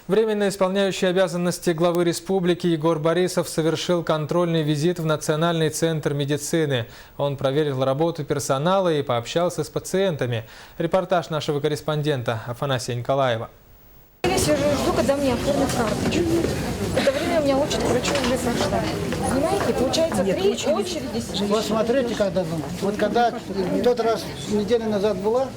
Временно исполняющий обязанности главы республики Егор Борисов совершил контрольный визит в Национальный центр медицины. Он проверил работу персонала и пообщался с пациентами. Репортаж нашего корреспондента Афанасия Николаева. Я сижу и жду, когда мне оформят карточку. Это время у меня очередь к врачу уже прошла. Понимаете, получается 3 очереди сейчас. Вот смотрите, вот когда в тот раз неделю назад была,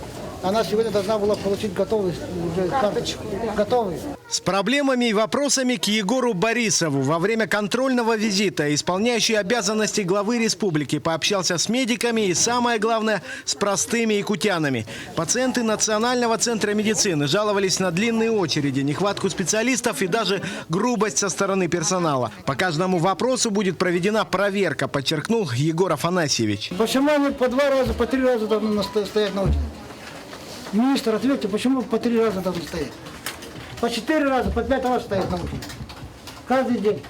она сегодня должна была получить готовую уже карточку. Готовую. С проблемами и вопросами к Егору Борисову во время контрольного визита исполняющий обязанности главы республики пообщался с медиками и, самое главное, с простыми якутянами. Пациенты Национального центра медицины жаловались на длинные очереди, нехватку специалистов и даже грубость со стороны персонала. По каждому вопросу будет проведена проверка, подчеркнул Егор Афанасьевич. Почему они по 2 раза, по 3 раза должны стоять на очереди? Министр, ответьте, почему по 3 раза должны стоять? По 4 раза, по 5 раз стоять на очереди. Каждый день.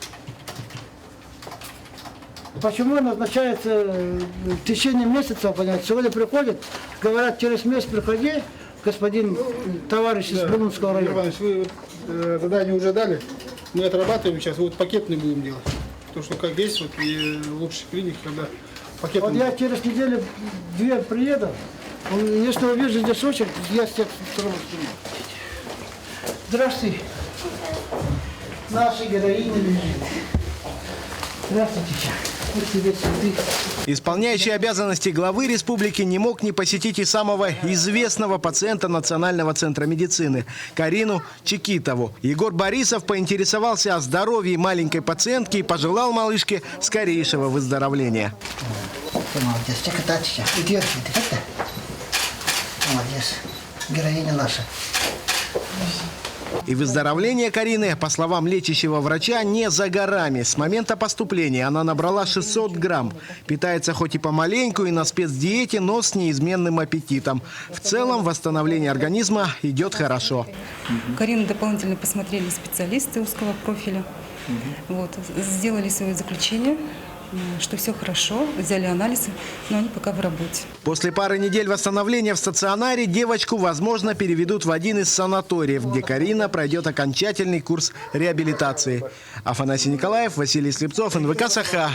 Почему назначается в течение месяца, понимаете? Сегодня приходят, говорят, через месяц приходи, господин товарищ из Булунского района. Иванович, вы задание уже дали, мы отрабатываем сейчас, вот пакетный будем делать. То, что как есть, вот и лучшие клиники, когда пакетный. Вот я через неделю 2 приеду, если увижу здесь очередь, я всех сразу сниму. Здравствуйте. Наши героини лежит. Здравствуйте. Вот тебе цветы. Исполняющий обязанности главы республики не мог не посетить и самого известного пациента Национального центра медицины – Карину Чекитову. Егор Борисов поинтересовался о здоровье маленькой пациентки и пожелал малышке скорейшего выздоровления. Молодец, Чекитача. Иди отсюда, как-то? Молодец. Героиня наша. И выздоровление Карины, по словам лечащего врача, не за горами. С момента поступления она набрала 600 грамм. Питается хоть и помаленьку и на спецдиете, но с неизменным аппетитом. В целом восстановление организма идет хорошо. Карину дополнительно посмотрели специалисты узкого профиля. Вот, сделали свое заключение, что все хорошо, взяли анализы, но они пока в работе. После пары недель восстановления в стационаре девочку, возможно, переведут в один из санаториев, где Карина пройдет окончательный курс реабилитации. Афанасий Николаев, Василий Слепцов, НВК «Саха».